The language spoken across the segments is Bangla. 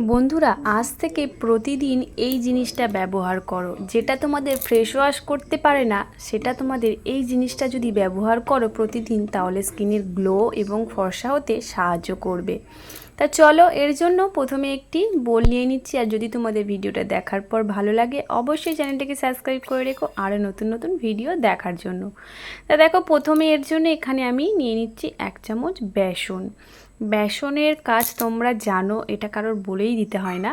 বন্ধুরা আজ থেকে প্রতিদিন এই জিনিসটা ব্যবহার করো, যেটা তোমাদের ফেস ওয়াশ করতে পারে না সেটা তোমাদের এই জিনিসটা যদি ব্যবহার করো প্রতিদিন, তাহলে স্কিনের গ্লো এবং ফর্সা হতে সাহায্য করবে। তা চলো, এর জন্য প্রথমে একটি বোল নিয়ে নিচ্ছি। আর যদি তোমাদের ভিডিওটা দেখার পর ভালো লাগে অবশ্যই চ্যানেলটাকে সাবস্ক্রাইব করে রেখো আরও নতুন নতুন ভিডিও দেখার জন্য। তা দেখো, প্রথমে এর জন্য এখানে আমি নিয়ে নিচ্ছি 1 চামচ বেসন। বেসনের কাজ তোমরা জানো, এটা কারোর বলেই দিতে হয় না।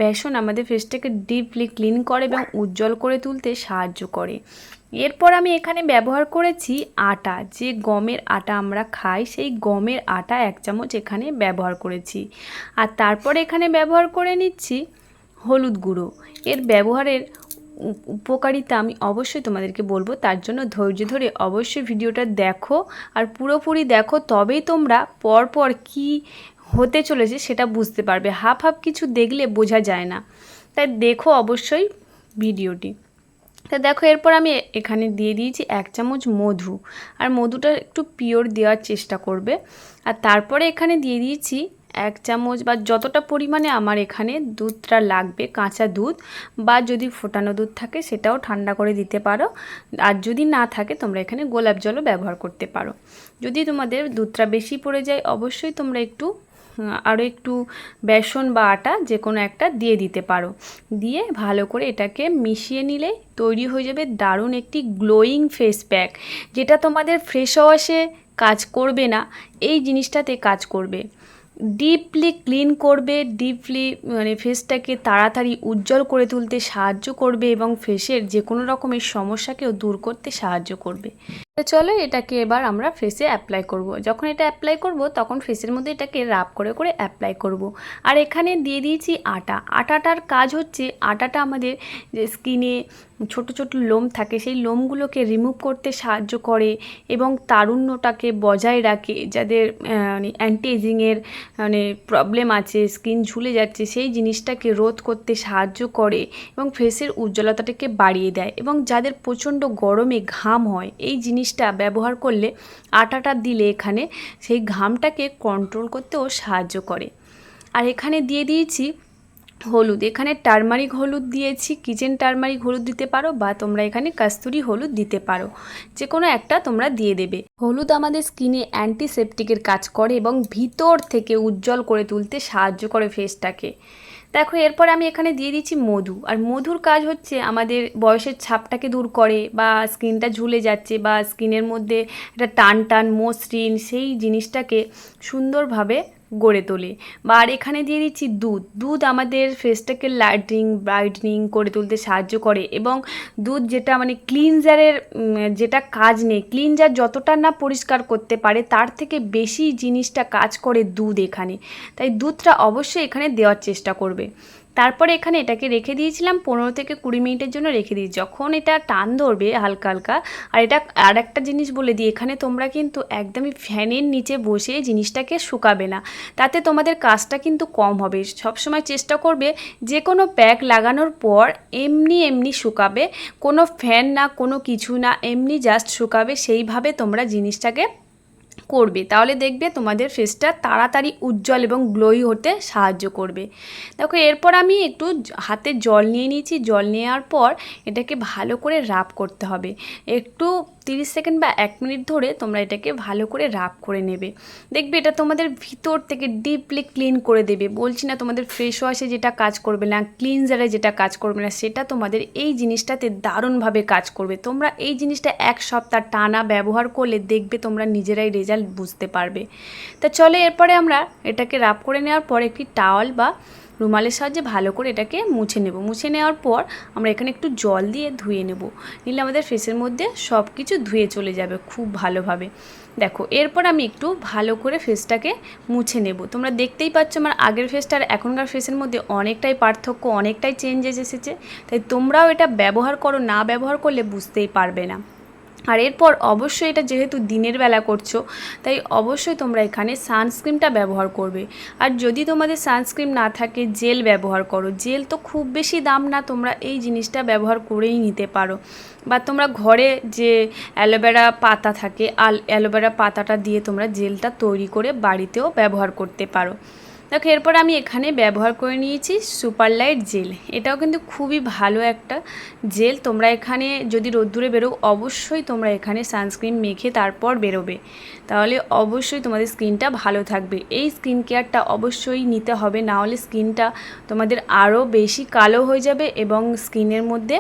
বেসন আমাদের ফেসটাকে ডিপলি ক্লিন করে এবং উজ্জ্বল করে তুলতে সাহায্য করে। এরপর আমি এখানে ব্যবহার করেছি আটা, যে গমের আটা আমরা খাই সেই গমের আটা 1 চামচ এখানে ব্যবহার করেছি। আর তারপরে এখানে ব্যবহার করে নিচ্ছি হলুদ গুঁড়ো। এর ব্যবহারের উপকারিতা আমি অবশ্যই তোমাদেরকে বলবো, তার জন্য ধৈর্য ধরে অবশ্যই ভিডিওটা দেখো আর পুরোপুরি দেখো, তবেই তোমরা পরপর কি হতে চলেছে সেটা বুঝতে পারবে। হাফ হাফ কিছু দেখলে বোঝা যায় না, তাই দেখো অবশ্যই ভিডিওটি। তা দেখো, এরপর আমি এখানে দিয়ে দিয়েছি 1 চামচ মধু। আর মধুটা একটু পিওর দেওয়ার চেষ্টা করবে। আর তারপরে এখানে দিয়ে দিয়েছি 1 চামচ বা যতটা পরিমাণে আমার এখানে দুধটা লাগবে, কাঁচা দুধ বা যদি ফোটানো দুধ থাকে সেটাও ঠান্ডা করে দিতে পারো। আর যদি না থাকে তোমরা এখানে গোলাপ জলও ব্যবহার করতে পারো। যদি তোমাদের দুধটা বেশি পড়ে যায় অবশ্যই তোমরা একটু আরও একটু বেসন বা আটা যে কোনো একটা দিয়ে দিতে পারো। দিয়ে ভালো করে এটাকে মিশিয়ে নিলে তৈরি হয়ে যাবে দারুণ একটি গ্লোয়িং ফেস প্যাক, যেটা তোমাদের ফ্রেশ ওয়াশে কাজ করবে না, এই জিনিসটাতে কাজ করবে। ডিপলি ক্লিন করবে, ডিপলি ফেসটাকে তাড়াতাড়ি উজ্জ্বল করে তুলতে সাহায্য করবে এবং ফেসের যে কোনো রকমের সমস্যাকেও দূর করতে সাহায্য করবে। তো চলো, এটাকে এবার আমরা ফেসে অ্যাপ্লাই করব। যখন এটা অ্যাপ্লাই করব তখন ফেসের মধ্যে এটাকে রাব করে করে অ্যাপ্লাই করব। আর এখানে দিয়ে দিয়েছি আটা। আটাটার কাজ হচ্ছে, আটাটা আমাদের যে স্কিনে ছোট ছোট লোম থাকে সেই লোমগুলোকে রিমুভ করতে সাহায্য করে এবং তারুণ্যটাকে বজায় রাখে। যাদের অ্যান্টি এজিংয়ের প্রবলেম আছে, স্কিন ঝুলে যাচ্ছে, সেই জিনিসটাকে রোধ করতে সাহায্য করে এবং ফেসের উজ্জ্বলতাটাকে বাড়িয়ে দেয়। এবং যাদের প্রচণ্ড গরমে ঘাম হয়, এই জিনিসটা ব্যবহার করলে, আটাটা দিলে এখানে সেই ঘামটাকে কন্ট্রোল করতেও সাহায্য করে। আর এখানে দিয়ে দিয়েছি হলুদ। এখানে টারমারিক হলুদ দিয়েছি, কিচেন টারমারিক হলুদ দিতে পারো বা তোমরা এখানে কাস্তুরি হলুদ দিতে পারো, যে কোনো একটা তোমরা দিয়ে দেবে। হলুদ আমাদের স্কিনে অ্যান্টিসেপটিকের কাজ করে এবং ভিতর থেকে উজ্জ্বল করে তুলতে সাহায্য করে ফেসটাকে। দেখো, এরপর আমি এখানে দিয়ে দিচ্ছি মধু। আর মধুর কাজ হচ্ছে আমাদের বয়সের ছাপটাকে দূর করে, বা স্কিনটা ঝুলে যাচ্ছে বা স্কিনের মধ্যে একটা টান টান মসৃণ সেই জিনিসটাকে সুন্দরভাবে গড়ে তোলে। বা আর এখানে দিয়ে দিচ্ছি দুধ। দুধ আমাদের ফেসটাকে লাইটেনিং ব্রাইটনিং করে তুলতে সাহায্য করে এবং দুধ যেটা ক্লিনজারের যেটা কাজ নেই, ক্লিনজার যতটা না পরিষ্কার করতে পারে তার থেকে বেশি জিনিসটা কাজ করে দুধ এখানে। তাই দুধটা অবশ্যই এখানে দেওয়ার চেষ্টা করবে। তারপরে এখানে এটাকে রেখে দিয়েছিলাম 15 থেকে 20 মিনিটের জন্য রেখে দিই। যখন এটা টান ধরবে হালকা হালকা, আর এটা আর একটা জিনিস বলে দিই, এখানে তোমরা কিন্তু একদমই ফ্যানের নিচে বসে জিনিসটাকে শুকাবে না, তাতে তোমাদের কাজটা কিন্তু কম হবে। সবসময় চেষ্টা করবে যে কোনো প্যাক লাগানোর পর এমনি এমনি শুকাবে, কোনো ফ্যান না, কোনো কিছু না, এমনি জাস্ট শুকাবে, সেইভাবে তোমরা জিনিসটাকে করবে। তাহলে দেখবে তোমাদের ফেসটা তাড়াতাড়ি উজ্জ্বল এবং গ্লোই হতে সাহায্য করবে। দেখো, এরপর আমি একটু হাতে জল নিয়ে নিয়েছি। জল নেওয়ার পর এটাকে ভালো করে রাব করতে হবে। একটু 30 সেকেন্ড বা 1 মিনিট ধরে তোমরা এটাকে ভালো করে রাব করে নেবে। দেখবে এটা তোমাদের ভিতর থেকে ডিপলি ক্লিন করে দেবে। বলছি না তোমাদের ফেস ওয়াশে যেটা কাজ করবে না, ক্লিনজারে যেটা কাজ করবে না, সেটা তোমাদের এই জিনিসটাতে দারুণভাবে কাজ করবে। তোমরা এই জিনিসটা 1 সপ্তাহ টানা ব্যবহার করলে দেখবে তোমরা নিজেরাই রেজাল্ট বুঝতে পারবে। তা চলো, এরপরে আমরা এটাকে রাব করে নেওয়ার পর একটি টাওয়াল বা রুমালের সাহায্যে ভালো করে এটাকে মুছে নেব। মুছে নেওয়ার পর আমরা এখানে একটু জল দিয়ে ধুয়ে নেব, নিলে আমাদের ফেসের মধ্যে সব কিছু ধুয়ে চলে যাবে খুব ভালোভাবে। দেখো, এরপর আমি একটু ভালো করে ফেসটাকে মুছে নেব। তোমরা দেখতেই পাচ্ছ আমার আগের ফেসটা আর এখনকার ফেসের মধ্যে অনেকটাই পার্থক্য, অনেকটাই চেঞ্জেস এসেছে। তাই তোমরাও এটা ব্যবহার করো, না ব্যবহার করলে বুঝতেই পারবে না। আর এরপর অবশ্যই এটা যেহেতু দিনের বেলা করছো, তাই অবশ্যই তোমরা এখানে সানস্ক্রিনটা ব্যবহার করবে। আর যদি তোমাদের সানস্ক্রিন না থাকে, জেল ব্যবহার করো। জেল তো খুব বেশি দাম না, তোমরা এই জিনিসটা ব্যবহার করেই নিতে পারো। বা তোমরা ঘরে যে অ্যালোভেরা পাতা থাকে, অ্যালোভেরা পাতাটা দিয়ে তোমরা জেলটা তৈরি করে বাড়িতেও ব্যবহার করতে পারো। দেখো এরপর আমি এখানে ব্যবহার করে নিয়েছি সুপার লাইট জেল। এটাও কিন্তু খুবই ভালো একটা জেল। তোমরা এখানে যদি রোদ্দুরে বেরো অবশ্যই তোমরা এখানে সানস্ক্রিন মেখে তারপর বেরোবে, তাহলে অবশ্যই তোমাদের স্কিনটা ভালো থাকবে। এই স্কিন কেয়ারটা অবশ্যই নিতে হবে, না হলে স্কিনটা তোমাদের আরও বেশি কালো হয়ে যাবে এবং স্কিনের মধ্যে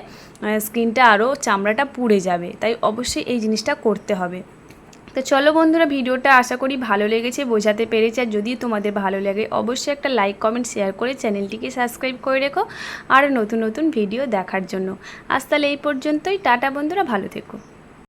স্কিনটা আরও চামড়াটা পুড়ে যাবে। তাই অবশ্যই এই জিনিসটা করতে হবে। তো চলো বন্ধুরা, ভিডিওটা আশা করি ভালো লেগেছে, বোঝাতে পেরেছি। আর যদি তোমাদের ভালো লাগে অবশ্যই একটা লাইক কমেন্ট শেয়ার করে চ্যানেলটিকে সাবস্ক্রাইব করে রেখো আর নতুন নতুন ভিডিও দেখার জন্য। আজ তাহলে এই পর্যন্তই, টাটা বন্ধুরা, ভালো থেকো।